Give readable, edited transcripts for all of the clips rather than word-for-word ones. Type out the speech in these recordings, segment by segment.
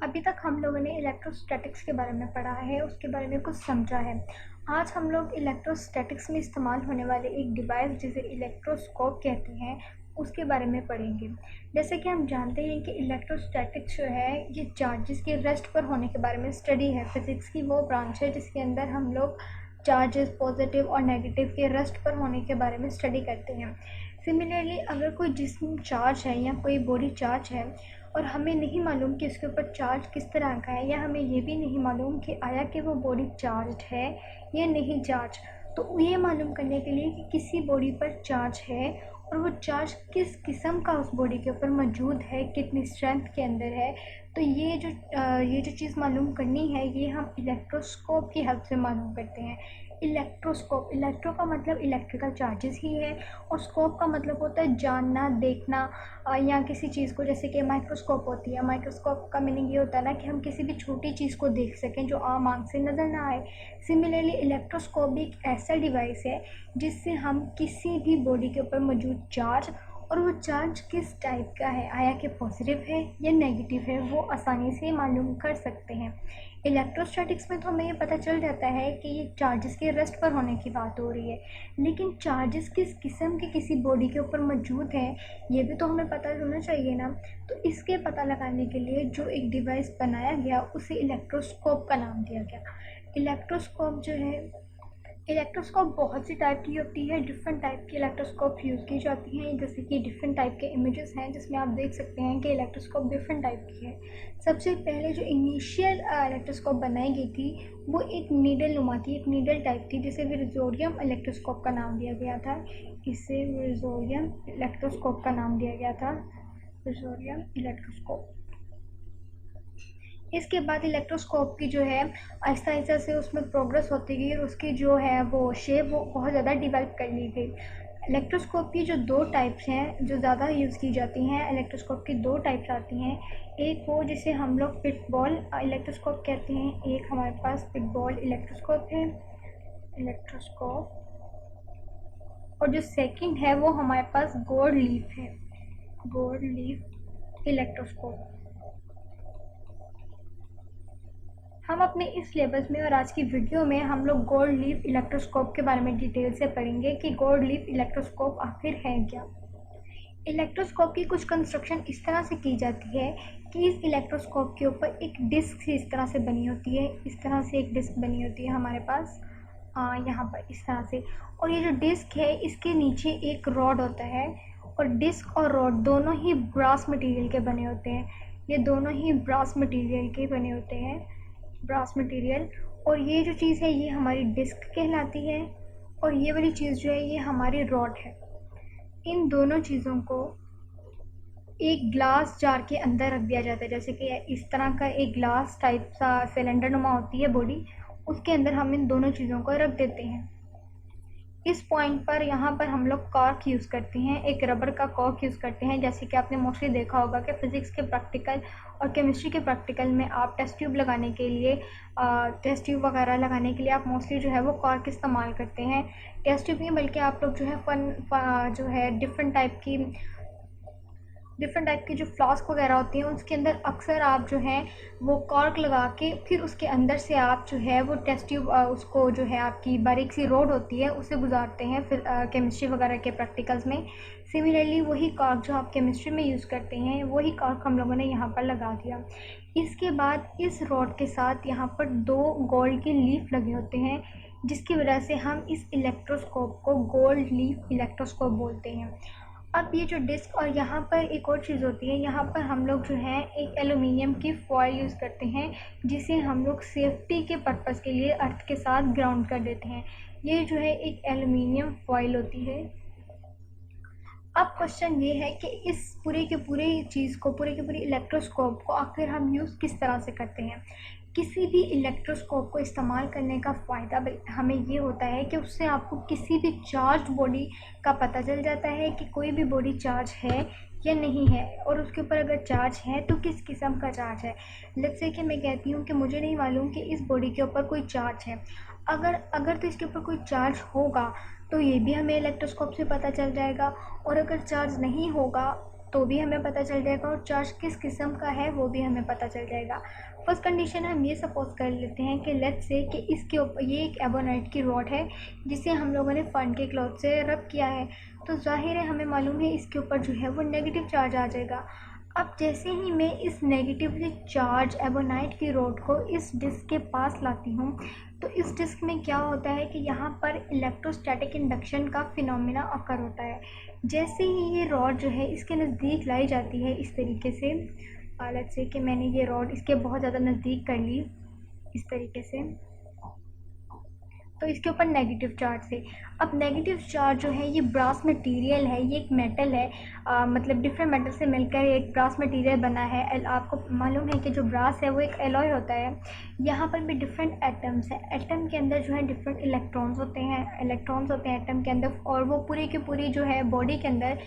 अभी तक हम लोगों ने इलेक्ट्रोस्टैटिक्स के बारे में पढ़ा है, उसके बारे में कुछ समझा है। आज हम लोग इलेक्ट्रोस्टैटिक्स में इस्तेमाल होने वाले एक डिवाइस जिसे इलेक्ट्रोस्कोप कहते हैं, उसके बारे में पढ़ेंगे। जैसे कि हम जानते हैं कि इलेक्ट्रोस्टैटिक्स जो है ये चार्जेस के रेस्ट पर होने के बारे में स्टडी है। फिज़िक्स की वो ब्रांच है जिसके अंदर हम लोग चार्जेस पॉजिटिव और नेगेटिव के रेस्ट पर होने के बारे में स्टडी करते हैं। सिमिलरली अगर कोई जिस्म चार्ज है या कोई बॉडी चार्ज है और हमें नहीं मालूम कि उसके ऊपर चार्ज किस तरह का है, या हमें ये भी नहीं मालूम कि आया कि वो बॉडी चार्ज है या नहीं चार्ज, तो ये मालूम करने के लिए कि किसी बॉडी पर चार्ज है और वो चार्ज किस किस्म का उस बॉडी के ऊपर मौजूद है, कितनी स्ट्रेंथ के अंदर है, तो ये जो चीज़ मालूम करनी है ये हम इलेक्ट्रोस्कोप की हेल्प से मालूम करते हैं। इलेक्ट्रोस्कोप, इलेक्ट्रो का मतलब इलेक्ट्रिकल चार्जेस ही है और स्कोप का मतलब होता है जानना, देखना, या किसी चीज़ को, जैसे कि माइक्रोस्कोप होती है। माइक्रोस्कोप का मीनिंग ये होता है ना कि हम किसी भी छोटी चीज़ को देख सकें जो आम आँख से नज़र ना आए। सिमिलरली इलेक्ट्रोस्कोप भी एक ऐसा डिवाइस है जिससे हम किसी भी बॉडी के ऊपर मौजूद चार्ज और वो चार्ज किस टाइप का है, आया कि पॉजिटिव है या नेगेटिव है, वो आसानी से मालूम कर सकते हैं। इलेक्ट्रोस्टैटिक्स में तो हमें ये पता चल जाता है कि ये चार्जेस के रेस्ट पर होने की बात हो रही है, लेकिन चार्जेस किस किस्म के किसी बॉडी के ऊपर मौजूद हैं ये भी तो हमें पता होना चाहिए ना। तो इसके पता लगाने के लिए जो एक डिवाइस बनाया गया उसे इलेक्ट्रोस्कोप का नाम दिया गया। इलेक्ट्रोस्कोप जो है, इलेक्ट्रोस्कोप बहुत सी टाइप की होती है, डिफरेंट टाइप की इलेक्ट्रोस्कोप यूज़ की जाती हैं। जैसे कि डिफरेंट टाइप के इमेजेस हैं जिसमें आप देख सकते हैं कि इलेक्ट्रोस्कोप डिफरेंट टाइप की है। सबसे पहले जो इनिशियल इलेक्ट्रोस्कोप बनाई गई थी वो एक नीडल नुमा थी, एक नीडल टाइप थी, जिसे विर्ज़ोरियम इलेक्ट्रोस्कोप का नाम दिया गया था। इसे विर्ज़ोरियम इलेक्ट्रोस्कोप का नाम दिया गया था, विर्ज़ोरियम इलेक्ट्रोस्कोप। इसके बाद इलेक्ट्रोस्कोप की जो है आहिस्ता आहिस्ता से उसमें प्रोग्रेस होती गई और उसकी जो है वो शेप वो बहुत ज़्यादा डेवलप कर ली गई। इलेक्ट्रोस्कोप की जो दो टाइप्स हैं जो ज़्यादा यूज़ की जाती हैं, इलेक्ट्रोस्कोप की दो टाइप्स आती हैं। एक वो जिसे हम लोग पिट बॉल इलेक्ट्रोस्कोप कहते हैं, एक हमारे पास पिट बॉल इलेक्ट्रोस्कोप है, इलेक्ट्रोस्कोप। और जो सेकंड है वो हमारे पास गोल्ड लीफ है, गोल्ड लीफ इलेक्ट्रोस्कोप। हम अपने इस सिलेबस में और आज की वीडियो में हम लोग गोल्ड लीफ इलेक्ट्रोस्कोप के बारे में डिटेल से पढ़ेंगे कि गोल्ड लीफ इलेक्ट्रोस्कोप आखिर है क्या। इलेक्ट्रोस्कोप की कुछ कंस्ट्रक्शन इस तरह से की जाती है कि इस इलेक्ट्रोस्कोप के ऊपर एक डिस्क इस तरह से बनी होती है, इस तरह से एक डिस्क बनी होती है हमारे पास यहाँ पर इस तरह से। और ये जो डिस्क है इसके नीचे एक रॉड होता है और डिस्क और रॉड दोनों ही ब्रास मटेरियल के बने होते हैं। ये दोनों ही ब्रास मटेरियल के बने होते हैं, ब्रास मटेरियल। और ये जो चीज़ है ये हमारी डिस्क कहलाती है और ये वाली चीज़ जो है ये हमारी रॉड है। इन दोनों चीज़ों को एक ग्लास जार के अंदर रख दिया जाता है, जैसे कि इस तरह का एक ग्लास टाइप सा सिलेंडर नुमा होती है बॉडी, उसके अंदर हम इन दोनों चीज़ों को रख देते हैं। इस पॉइंट पर यहाँ पर हम लोग कॉर्क यूज़ करते हैं, एक रबर का कॉर्क यूज़ करते हैं। जैसे कि आपने मोस्टली देखा होगा कि फ़िज़िक्स के प्रैक्टिकल और केमिस्ट्री के प्रैक्टिकल में आप टेस्ट ट्यूब लगाने के लिए टेस्ट ट्यूब वगैरह लगाने के लिए आप मोस्टली जो है वो कॉर्क इस्तेमाल करते हैं। टेस्ट ट्यूब नहीं बल्कि आप लोग जो है जो है डिफरेंट टाइप की जो फ्लास्क वगैरह होती हैं उसके अंदर अक्सर आप जो है वो कॉर्क लगा के फिर उसके अंदर से आप जो है वो टेस्ट ट्यूब उसको जो है आपकी बारीक सी रोड होती है उसे गुजारते हैं फिर केमिस्ट्री वगैरह के प्रैक्टिकल्स में। सिमिलरली वही कॉर्क जो आप केमिस्ट्री में यूज़ करते हैं वही कॉर्क हम लोगों ने यहाँ पर लगा दिया। इसके बाद इस रॉड के साथ यहाँ पर दो गोल्ड की लीफ लगे होते हैं जिसकी वजह से हम इस इलेक्ट्रोस्कोप को गोल्ड लीफ इलेक्ट्रोस्कोप बोलते हैं। अब ये जो डिस्क और यहाँ पर एक और चीज़ होती है, यहाँ पर हम लोग जो है एक एलुमिनियम की फॉइल यूज़ करते हैं जिसे हम लोग सेफ्टी के पर्पज़ के लिए अर्थ के साथ ग्राउंड कर देते हैं। ये जो है एक एलुमिनियम फॉइल होती है। अब क्वेश्चन ये है कि इस पूरे के पूरे चीज़ को, पूरे के पूरे इलेक्ट्रोस्कोप को आखिर हम यूज़ किस तरह से करते हैं। किसी भी इलेक्ट्रोस्कोप को इस्तेमाल करने का फ़ायदा हमें ये होता है कि उससे आपको किसी भी चार्ज बॉडी का पता चल जाता है कि कोई भी बॉडी चार्ज है या नहीं है, और उसके ऊपर अगर चार्ज है तो किस किस्म का चार्ज है। लेट्स से कि मैं कहती हूँ कि मुझे नहीं मालूम कि इस बॉडी के ऊपर कोई चार्ज है, अगर तो इसके ऊपर कोई चार्ज होगा तो ये भी हमें इलेक्ट्रोस्कोप से पता चल जाएगा, और अगर चार्ज नहीं होगा तो भी हमें पता चल जाएगा, और चार्ज किस किस्म का है वो भी हमें पता चल जाएगा। फर्स्ट कंडीशन हम ये सपोज कर लेते हैं कि लेट्स से कि इसके ऊपर ये एक एबोनाइट की रॉड है जिसे हम लोगों ने फन के क्लॉथ से रब किया है, तो जाहिर है हमें मालूम है इसके ऊपर जो है वो नेगेटिव चार्ज आ जाएगा। अब जैसे ही मैं इस नेगेटिवली चार्ज एबोनाइट की रॉड को इस डिस्क के पास लाती हूँ, तो इस डिस्क में क्या होता है कि यहाँ पर इलेक्ट्रोस्टैटिक इंडक्शन का फिनोमेना अकर होता है। जैसे ही ये रॉड जो है इसके नज़दीक लाई जाती है इस तरीके से, लेट्स से कि मैंने ये रॉड इसके बहुत ज़्यादा नज़दीक कर ली इस तरीके से, तो इसके ऊपर नेगेटिव चार्ज से। अब नेगेटिव चार्ज जो है ये ब्रास मटेरियल है, ये एक मेटल है, मतलब डिफरेंट मेटल से मिलकर एक ब्रास मटेरियल बना है। आपको मालूम है कि जो ब्रास है वो एक एलॉय होता है। यहाँ पर भी डिफरेंट एटम्स हैं, एटम के अंदर जो है डिफरेंट इलेक्ट्रॉन्स होते हैं एटम के अंदर, और वो पूरी की पूरी जो है बॉडी के अंदर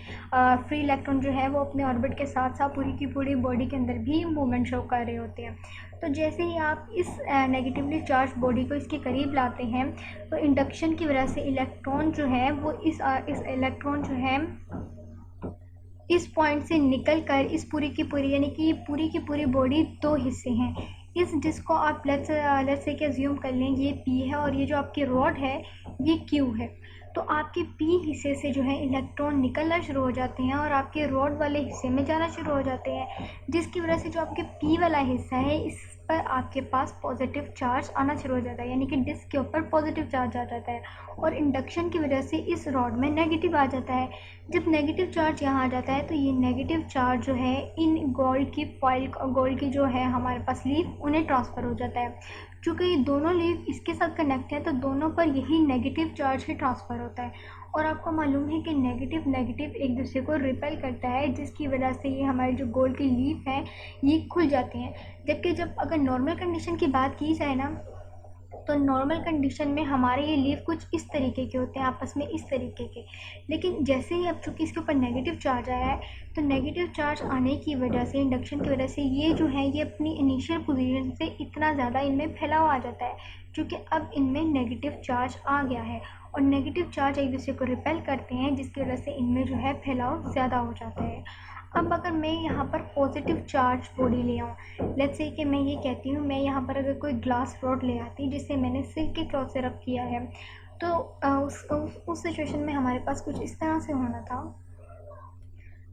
फ्री इलेक्ट्रॉन जो है वो अपने ऑर्बिट के साथ साथ पूरी की पूरी बॉडी के अंदर भी मूवमेंट शो कर रहे होते हैं। तो जैसे ही आप इस नेगेटिवली चार्ज बॉडी को इसके करीब लाते हैं, तो इंडक्शन की वजह से इलेक्ट्रॉन जो है वो इस इलेक्ट्रॉन जो है इस पॉइंट से निकल कर इस पूरी की पूरी, यानी कि पूरी की पूरी बॉडी दो हिस्से हैं। इस डिस्क को आप लेट्स से कि अज्यूम कर लें ये P है और ये जो आपकी रॉड है ये Q है। तो आपके P हिस्से से जो है इलेक्ट्रॉन निकलना शुरू हो जाते हैं और आपके रॉड वाले हिस्से में जाना शुरू हो जाते हैं, जिसकी वजह से जो आपके P वाला हिस्सा है इस पर आपके पास पॉजिटिव चार्ज आना शुरू हो जाता है, यानी कि डिस्क के ऊपर पॉजिटिव चार्ज आ जाता है, और इंडक्शन की वजह से इस रॉड में नेगेटिव आ जाता है। जब नेगेटिव चार्ज यहाँ आ जाता है तो ये नेगेटिव चार्ज जो है इन गोल्ड की फॉइल, गोल्ड की जो है हमारे पास लीफ, उन्हें ट्रांसफ़र हो जाता है। चूँकि ये दोनों लीफ इसके साथ कनेक्ट है तो दोनों पर यही नेगेटिव चार्ज ही ट्रांसफ़र होता है। और आपको मालूम है कि नेगेटिव नेगेटिव एक दूसरे को रिपेल करता है, जिसकी वजह से ये हमारी जो गोल्ड की लीफ है ये खुल जाती हैं। जबकि जब अगर नॉर्मल कंडीशन की बात की जाए ना, तो नॉर्मल कंडीशन में हमारे ये लीफ कुछ इस तरीके के होते हैं, आपस में इस तरीके के। लेकिन जैसे ही अब चूँकि इसके ऊपर नेगेटिव चार्ज आया है, तो नेगेटिव चार्ज आने की वजह से, इंडक्शन की वजह से ये जो है ये अपनी इनिशियल पोजीशन से इतना ज़्यादा इनमें फैलाव आ जाता है, क्योंकि अब इनमें नेगेटिव चार्ज आ गया है और नेगेटिव चार्ज एक दूसरे को रिपेल करते हैं, जिसकी वजह से इनमें जो है फैलाव ज़्यादा हो जाता है। अब अगर मैं यहाँ पर पॉजिटिव चार्ज बॉडी ले आऊँ, लेट्स से कि मैं ये कहती हूँ, मैं यहाँ पर अगर कोई ग्लास रॉड ले आती जिसे मैंने सिल्क के क्लॉथ से रब किया है, तो उस सिचुएशन में हमारे पास कुछ इस तरह से होना था।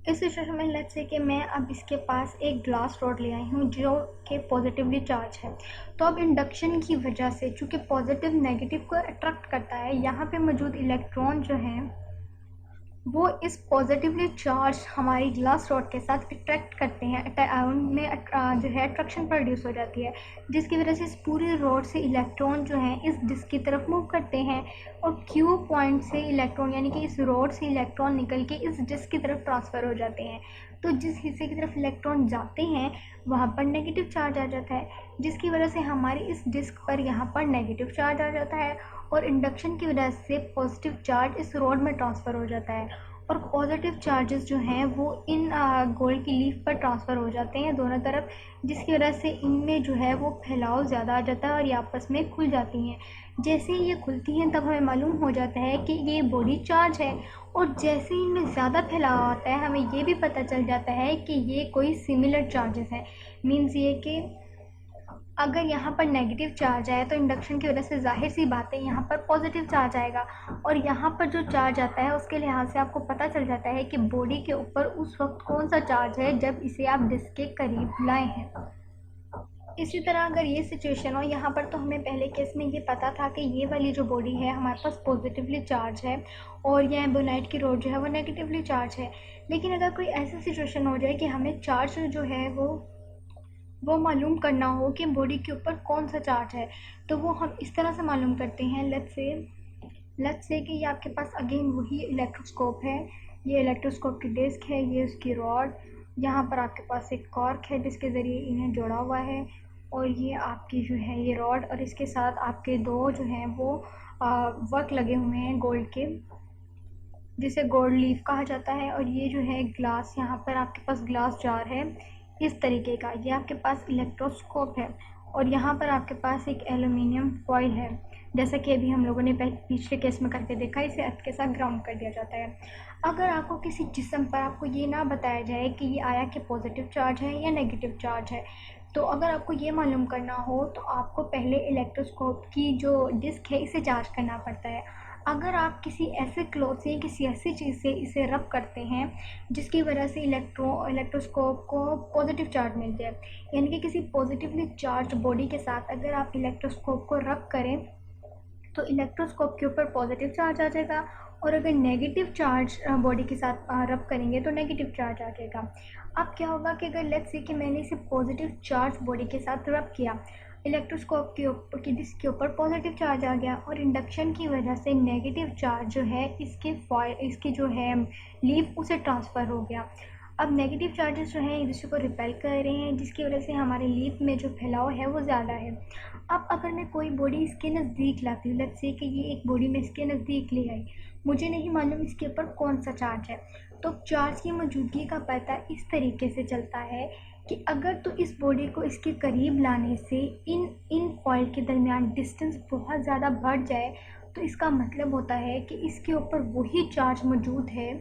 इस सिचुएशन में लेट्स से कि मैं अब इसके पास एक ग्लास रॉड ले आई हूँ जो कि पॉजिटिवली चार्ज है। तो अब इंडक्शन की वजह से चूँकि पॉजिटिव नेगेटिव को अट्रैक्ट करता है, यहाँ पे मौजूद इलेक्ट्रॉन जो हैं वो इस पॉजिटिवली चार्ज हमारी ग्लास रॉड के साथ अट्रैक्ट करते हैं, उनमें जो है अट्रैक्शन प्रोड्यूस हो जाती है, जिसकी वजह से इस पूरी रॉड से इलेक्ट्रॉन जो हैं इस डिस्क की तरफ मूव करते हैं, और Q पॉइंट से इलेक्ट्रॉन, यानी कि इस रॉड से इलेक्ट्रॉन निकल के इस डिस्क की तरफ ट्रांसफ़र हो जाते हैं। तो जिस हिस्से की तरफ इलेक्ट्रॉन जाते हैं वहाँ पर नेगेटिव चार्ज आ जाता है, जिसकी वजह से हमारी इस डिस्क पर यहाँ पर नेगेटिव चार्ज आ जाता है, और इंडक्शन की वजह से पॉजिटिव चार्ज इस रॉड में ट्रांसफ़र हो जाता है, और पॉजिटिव चार्जेस जो हैं वो इन गोल्ड की लीफ पर ट्रांसफ़र हो जाते हैं दोनों तरफ, जिसकी वजह से इनमें जो है वो फैलाव ज़्यादा आ जाता है और ये आपस में खुल जाती हैं। जैसे ही ये खुलती हैं तब हमें मालूम हो जाता है कि ये बॉडी चार्ज है, और जैसे ही इनमें ज़्यादा फैलाव आता है हमें ये भी पता चल जाता है कि ये कोई सिमिलर चार्जेस हैं। मीन्स ये कि अगर यहाँ पर नेगेटिव चार्ज आए तो इंडक्शन की वजह से जाहिर सी बात है यहाँ पर पॉजिटिव चार्ज आएगा, और यहाँ पर जो चार्ज आता है उसके लिहाज से आपको पता चल जाता है कि बॉडी के ऊपर उस वक्त कौन सा चार्ज है जब इसे आप डिस्क के करीब लाए हैं। इसी तरह अगर ये सिचुएशन हो यहाँ पर, तो हमें पहले केस में ये पता था कि ये वाली जो बॉडी है हमारे पास पॉजिटिवली चार्ज है और ये एबोनाइट की रॉड जो है वो नेगेटिवली चार्ज है। लेकिन अगर कोई ऐसी सिचुएशन हो जाए कि हमें चार्ज जो है वो मालूम करना हो कि बॉडी के ऊपर कौन सा चार्ज है, तो वो हम इस तरह से मालूम करते हैं। लेट्स से कि ये आपके पास अगेन वही इलेक्ट्रोस्कोप है, ये इलेक्ट्रोस्कोप की डिस्क है, ये उसकी रॉड, यहाँ पर आपके पास एक कॉर्क है जिसके ज़रिए इन्हें जोड़ा हुआ है, और ये आपकी जो है ये रॉड, और इसके साथ आपके दो जो हैं वो वर्क लगे हुए हैं गोल्ड के, जिसे गोल्ड लीफ कहा जाता है। और ये जो है ग्लास, यहाँ पर आपके पास ग्लास जार है इस तरीके का, ये आपके पास इलेक्ट्रोस्कोप है, और यहाँ पर आपके पास एक एल्युमिनियम फॉइल है। जैसा कि अभी हम लोगों ने पिछले केस में करके देखा, इसे अर्थ के साथ ग्राउंड कर दिया जाता है। अगर आपको किसी जिस्म पर आपको ये ना बताया जाए कि ये आया कि पॉजिटिव चार्ज है या नेगेटिव चार्ज है, तो अगर आपको ये मालूम करना हो तो आपको पहले इलेक्ट्रोस्कोप की जो डिस्क है इसे जांच करना पड़ता है। अगर आप किसी ऐसे क्लॉथ से किसी ऐसी चीज़ से इसे रब करते हैं जिसकी वजह से इलेक्ट्रोस्कोप को पॉजिटिव चार्ज मिल जाए, यानी कि किसी पॉजिटिवली चार्ज बॉडी के साथ अगर आप इलेक्ट्रोस्कोप को रब करें तो इलेक्ट्रोस्कोप के ऊपर पॉजिटिव चार्ज आ जाएगा, और अगर नेगेटिव चार्ज बॉडी के साथ रब करेंगे तो नेगेटिव चार्ज आ जाएगा। अब क्या होगा कि अगर लेट्स से कि मैंने इसे पॉजिटिव चार्ज बॉडी के साथ रब किया, इलेक्ट्रोस्कोप के ऊपर की डिस्क के ऊपर पॉजिटिव चार्ज आ गया, और इंडक्शन की वजह से नेगेटिव चार्ज जो है इसकी जो है लीफ उसे ट्रांसफ़र हो गया। अब नेगेटिव चार्जेस जो हैं एक दूसरे को रिपेल कर रहे हैं, जिसकी वजह से हमारे लीफ में जो फैलाव है वो ज़्यादा है। अब अगर मैं कोई बॉडी इसके नज़दीक लाती हूँ, लेट्स से कि ये एक बॉडी में इसके नज़दीक ले आई, मुझे नहीं मालूम इसके ऊपर कौन सा चार्ज है, तो चार्ज की मौजूदगी का पता इस तरीके से चलता है कि अगर तो इस बॉडी को इसके करीब लाने से इन फॉइल के दरमियान डिस्टेंस बहुत ज़्यादा बढ़ जाए, तो इसका मतलब होता है कि इसके ऊपर वही चार्ज मौजूद है।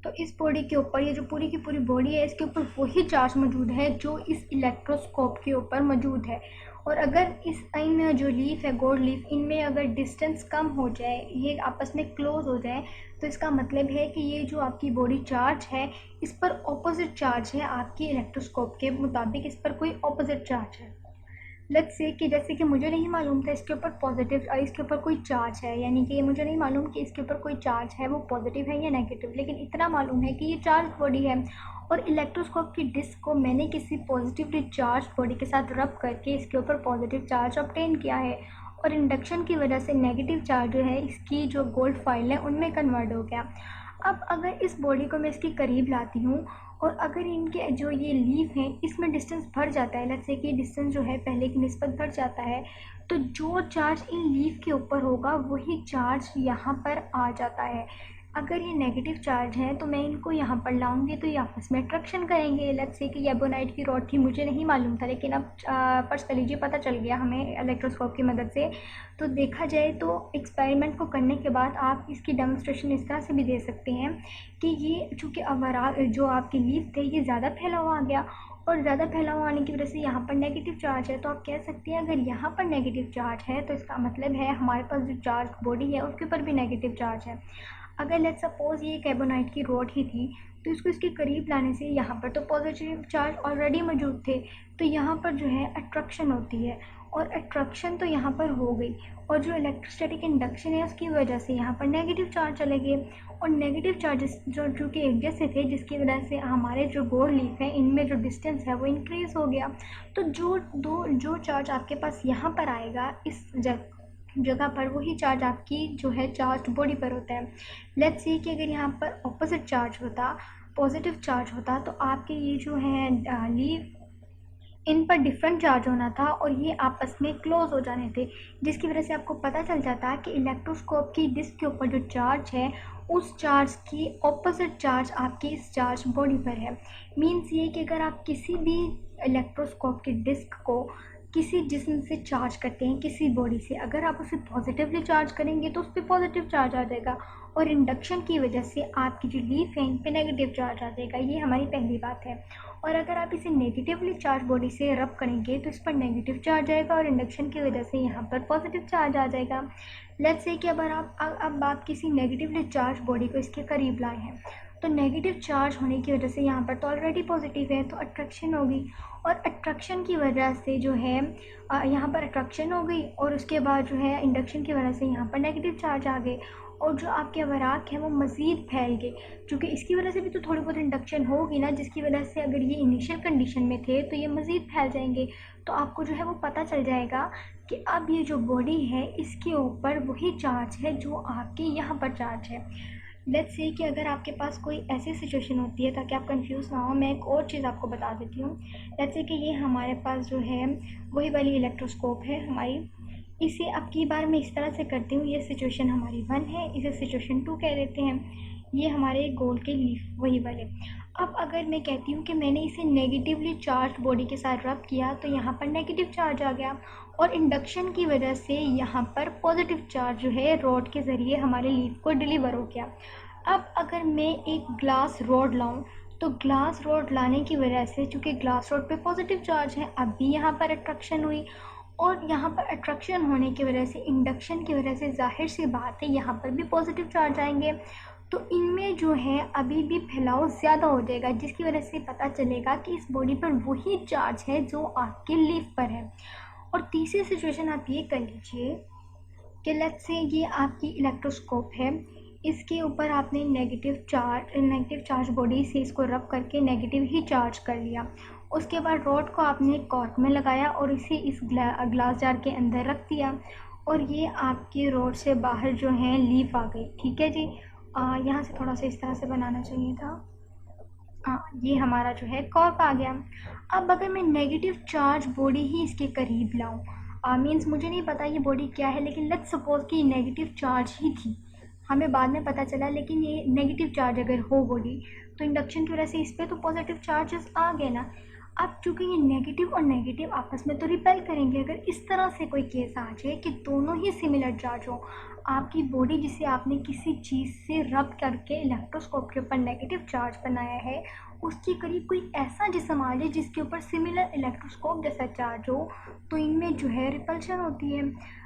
तो इस बॉडी के ऊपर, ये जो पूरी की पूरी बॉडी है, इसके ऊपर वही चार्ज मौजूद है जो इस इलेक्ट्रोस्कोप के ऊपर मौजूद है। और अगर इन जो लीफ है, गोल्ड लीफ, इनमें अगर डिस्टेंस कम हो जाए, ये आपस में क्लोज हो जाए, तो इसका मतलब है कि ये जो आपकी बॉडी चार्ज है इस पर ऑपोजिट चार्ज है, आपकी इलेक्ट्रोस्कोप के मुताबिक इस पर कोई ऑपोजिट चार्ज है। लेट्स से कि जैसे कि मुझे नहीं मालूम था इसके ऊपर पॉजिटिव इसके ऊपर कोई चार्ज है, यानी कि मुझे नहीं मालूम कि इसके ऊपर कोई चार्ज है वो पॉजिटिव है या नेगेटिव, लेकिन इतना मालूम है कि ये चार्ज बॉडी है, और इलेक्ट्रोस्कोप की डिस्क को मैंने किसी पॉजिटिवली चार्ज बॉडी के साथ रब करके इसके ऊपर पॉजिटिव चार्ज ऑब्टेन किया है, और इंडक्शन की वजह से नेगेटिव चार्ज जो है इसकी जो गोल्ड फाइल है उनमें कन्वर्ट हो गया। अब अगर इस बॉडी को मैं इसके करीब लाती हूँ और अगर इनके जो ये लीफ हैं इसमें डिस्टेंस बढ़ जाता है, लेट्स से कि डिस्टेंस जो है पहले की निस्बत बढ़ जाता है, तो जो चार्ज इन लीफ के ऊपर होगा वही चार्ज यहाँ पर आ जाता है। अगर ये नेगेटिव चार्ज है तो मैं इनको यहाँ पर लाऊंगी तो ये आपस में अट्रैक्शन करेंगे। लेट्स से कि एबोनाइट की रॉड थी, मुझे नहीं मालूम था, लेकिन अब फर्स्ट कर लीजिए पता चल गया हमें इलेक्ट्रोस्कोप की मदद से। तो देखा जाए तो एक्सपेरिमेंट को करने के बाद आप इसकी डेमोन्स्ट्रेशन इस तरह से भी दे सकते हैं कि ये चूँकि ओवरऑल जो आपके लीफ थे ये ज़्यादा फैला हुआ आ गया, और ज़्यादा फैला हुआ आने की वजह से यहाँ पर नेगेटिव चार्ज है। तो आप कह सकते हैं अगर यहाँ पर नेगेटिव चार्ज है तो इसका मतलब है हमारे पास जो चार्ज बॉडी है उसके ऊपर भी नेगेटिव चार्ज है। अगर लेट्स सपोज़ ये कैबोनाइट की रॉड ही थी तो इसको इसके करीब लाने से यहाँ पर तो पॉजिटिव चार्ज ऑलरेडी मौजूद थे, तो यहाँ पर जो है अट्रैक्शन होती है, और अट्रैक्शन तो यहाँ पर हो गई, और जो इलेक्ट्रोस्टैटिक इंडक्शन है उसकी वजह से यहाँ पर नेगेटिव चार्ज चले गए, और नेगेटिव चार्जेस जो कि एक जैसे थे जिसकी वजह से हमारे जो गोल्ड लीफ है इनमें जो डिस्टेंस है वो इंक्रीज़ हो गया। तो जो चार्ज आपके पास यहाँ पर आएगा इस जगह पर वही चार्ज आपकी जो है चार्ज बॉडी पर होता है। लेट्स से कि अगर यहाँ पर ऑपोजिट चार्ज होता, पॉजिटिव चार्ज होता, तो आपके ये जो है लीफ इन पर डिफरेंट चार्ज होना था और ये आपस में क्लोज हो जाने थे, जिसकी वजह से आपको पता चल जाता है कि इलेक्ट्रोस्कोप की डिस्क के ऊपर जो चार्ज है उस चार्ज की ऑपोजिट चार्ज आपकी इस चार्ज बॉडी पर है। मीन्स ये कि अगर आप किसी भी इलेक्ट्रोस्कोप की डिस्क को किसी जिस्म से चार्ज करते हैं, किसी बॉडी से, अगर आप उसे पॉजिटिवली चार्ज करेंगे तो उस पर पॉजिटिव चार्ज आ जाएगा, और इंडक्शन की वजह से आपकी जो लीफ है इन पे नेगेटिव चार्ज आ जाएगा। ये हमारी पहली बात है। और अगर आप इसे नेगेटिवली चार्ज बॉडी से रब करेंगे तो इस पर नेगेटिव चार्ज आएगा, और इंडक्शन की वजह से यहाँ पर पॉजिटिव चार्ज आ जाएगा। लेट्स से कि अब आप किसी नेगेटिवली चार्ज बॉडी को इसके करीब लाए हैं, तो नेगेटिव चार्ज होने की वजह से यहाँ पर तो ऑलरेडी पॉजिटिव है, तो अट्रैक्शन होगी, और अट्रैक्शन की वजह से जो है यहाँ पर अट्रैक्शन हो गई, और उसके बाद जो है इंडक्शन की वजह से यहाँ पर नेगेटिव चार्ज आ गए, और जो आपके वराक हैं वो मज़ीद फैल गए, क्योंकि इसकी वजह से भी तो थोड़ी बहुत इंडक्शन होगी ना, जिसकी वजह से अगर ये इनिशियल कंडीशन में थे तो ये मज़ीद फैल जाएंगे। तो आपको जो है वो पता चल जाएगा कि अब ये जो बॉडी है इसके ऊपर वही चार्ज है जो आपके यहाँ पर चार्ज है। लेट्स से कि अगर आपके पास कोई ऐसी सिचुएशन होती है, ताकि आप कंफ्यूज ना हो, मैं एक और चीज़ आपको बता देती हूँ। लेट्स से कि ये हमारे पास जो है वही वाली इलेक्ट्रोस्कोप है हमारी, इसे अब की बार मैं इस तरह से करती हूँ, ये सिचुएशन हमारी 1 है, इसे सिचुएशन 2 कह देते हैं। ये हमारे गोल के लीफ वही वाले। अब अगर मैं कहती हूँ कि मैंने इसे नेगेटिवली चार्ज बॉडी के साथ रब किया तो यहाँ पर नेगेटिव चार्ज आ गया, और इंडक्शन की वजह से यहाँ पर पॉजिटिव चार्ज जो है रॉड के ज़रिए हमारे लीफ को डिलीवर हो गया। अब अगर मैं एक ग्लास रॉड लाऊं तो ग्लास रॉड लाने की वजह से, चूँकि ग्लास रॉड पे पॉजिटिव चार्ज है, अब भी यहाँ पर अट्रैक्शन हुई, और यहाँ पर अट्रैक्शन होने की वजह से, इंडक्शन की वजह से ज़ाहिर सी बात है यहाँ पर भी पॉजिटिव चार्ज आएंगे। तो इनमें जो है अभी भी फैलाव ज़्यादा हो जाएगा, जिसकी वजह से पता चलेगा कि इस बॉडी पर वही चार्ज है जो आपके लीफ पर है। और तीसरी सिचुएशन आप ये कर लीजिए कि लेट्स से ये आपकी इलेक्ट्रोस्कोप है, इसके ऊपर आपने नेगेटिव चार्ज बॉडी से इसको रब करके नेगेटिव ही चार्ज कर लिया। उसके बाद रॉड को आपने कॉर्क में लगाया और इसे इस ग्लास जार के अंदर रख दिया, और ये आपकी रॉड से बाहर जो है लीफ आ गई। ठीक है जी, यहाँ से थोड़ा सा इस तरह से बनाना चाहिए था। हाँ, ये हमारा जो है कॉर्क आ गया। अब अगर मैं नेगेटिव चार्ज बॉडी ही इसके करीब लाऊं, मीन्स मुझे नहीं पता ये बॉडी क्या है, लेकिन लेट्स सपोज कि नेगेटिव चार्ज ही थी, हमें बाद में पता चला, लेकिन ये नेगेटिव चार्ज अगर हो बॉडी तो इंडक्शन की वजह से इस पर तो पॉजिटिव चार्जेस आ गए ना। अब चूँकि ये नेगेटिव और नेगेटिव आपस में तो रिपेल करेंगे, अगर इस तरह से कोई केस आ जाए कि दोनों ही सिमिलर चार्ज हो, आपकी बॉडी जिसे आपने किसी चीज़ से रब करके इलेक्ट्रोस्कोप के ऊपर नेगेटिव चार्ज बनाया है, उसके करीब कोई ऐसा जिस्म आ जाए जिसके ऊपर सिमिलर इलेक्ट्रोस्कोप जैसा चार्ज हो, तो इनमें जो है रिपल्शन होती है।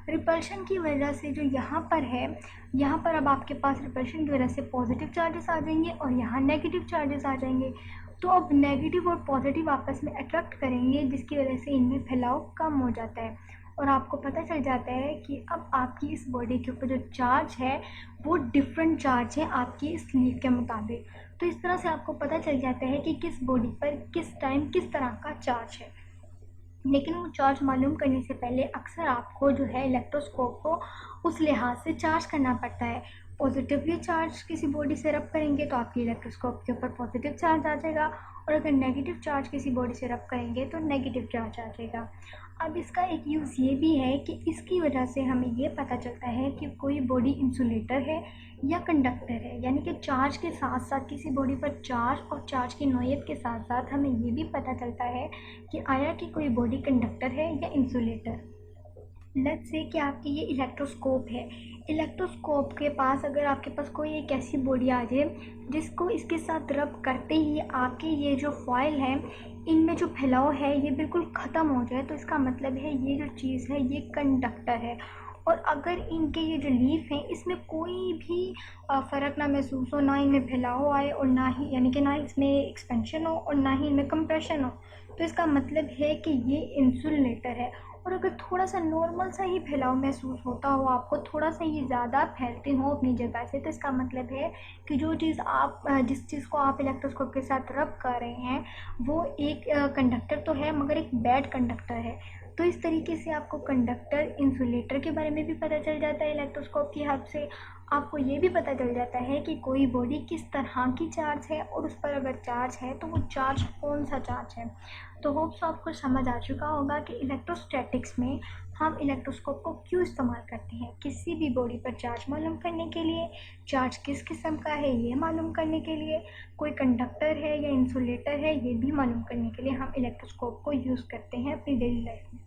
रिपल्शन की वजह से जो यहाँ पर है, यहाँ पर अब आपके पास रिपल्शन की वजह से पॉजिटिव चार्जेस आ जाएंगे और यहाँ नेगेटिव चार्जेस आ जाएंगे। तो अब नेगेटिव और पॉजिटिव आपस में अट्रैक्ट करेंगे, जिसकी वजह से इनमें फैलाव कम हो जाता है, और आपको पता चल जाता है कि अब आपकी इस बॉडी के ऊपर जो चार्ज है वो डिफरेंट चार्ज है आपकी इस लीफ के मुताबिक। तो इस तरह से आपको पता चल जाता है कि किस बॉडी पर किस टाइम किस तरह का चार्ज है। लेकिन वो चार्ज मालूम करने से पहले अक्सर आपको जो है इलेक्ट्रोस्कोप को उस लिहाज से चार्ज करना पड़ता है। पॉजिटिवली चार्ज किसी बॉडी से रब करेंगे तो आपकी इलेक्ट्रोस्कोप के ऊपर पॉजिटिव चार्ज आ जाएगा, और अगर नेगेटिव चार्ज किसी बॉडी से रब करेंगे तो नेगेटिव चार्ज आ जाएगा। अब इसका एक यूज़ ये भी है कि इसकी वजह से हमें ये पता चलता है कि कोई बॉडी इंसुलेटर है या कंडक्टर है, यानी कि चार्ज के साथ साथ किसी बॉडी पर चार्ज और चार्ज की नौयत के साथ साथ हमें ये भी पता चलता है कि आया कि कोई बॉडी कंडक्टर है या इंसुलेटर। लेट्स से कि आपकी ये इलेक्ट्रोस्कोप है, इलेक्ट्रोस्कोप के पास अगर आपके पास कोई एक ऐसी बॉडी आ जाए जिसको इसके साथ रब करते ही आपके ये जो फॉयल है इनमें जो फैलाव है ये बिल्कुल ख़त्म हो जाए, तो इसका मतलब है ये जो चीज़ है ये कंडक्टर है। और अगर इनके ये जो लीफ हैं इसमें कोई भी फ़र्क ना महसूस हो, ना इनमें फैलाव आए और ना ही, यानी कि ना इसमें एक्सपेंशन हो और ना ही इनमें कंप्रेशन हो, तो इसका मतलब है कि ये इंसुलेटर है। और अगर थोड़ा सा नॉर्मल सा ही फैलाव महसूस होता हो आपको, थोड़ा सा ये ज़्यादा फैलते हो अपनी जगह से, तो इसका मतलब है कि जो चीज़ आप जिस चीज़ को आप इलेक्ट्रोस्कोप के साथ रब कर रहे हैं वो एक कंडक्टर तो है मगर एक बैड कंडक्टर है। तो इस तरीके से आपको कंडक्टर, इंसुलेटर के बारे में भी पता चल जाता है इलेक्ट्रोस्कोप की हेल्प से। आपको ये भी पता चल जाता है कि कोई बॉडी किस तरह की चार्ज है, और उस पर अगर चार्ज है तो वो चार्ज कौन सा चार्ज है। तो होप्स आपको समझ आ चुका होगा कि इलेक्ट्रोस्टैटिक्स में हम इलेक्ट्रोस्कोप को क्यों इस्तेमाल करते हैं। किसी भी बॉडी पर चार्ज मालूम करने के लिए, चार्ज किस किस्म का है ये मालूम करने के लिए, कोई कंडक्टर है या इंसुलेटर है ये भी मालूम करने के लिए हम इलेक्ट्रोस्कोप को यूज़ करते हैं अपनी डेली लाइफ में।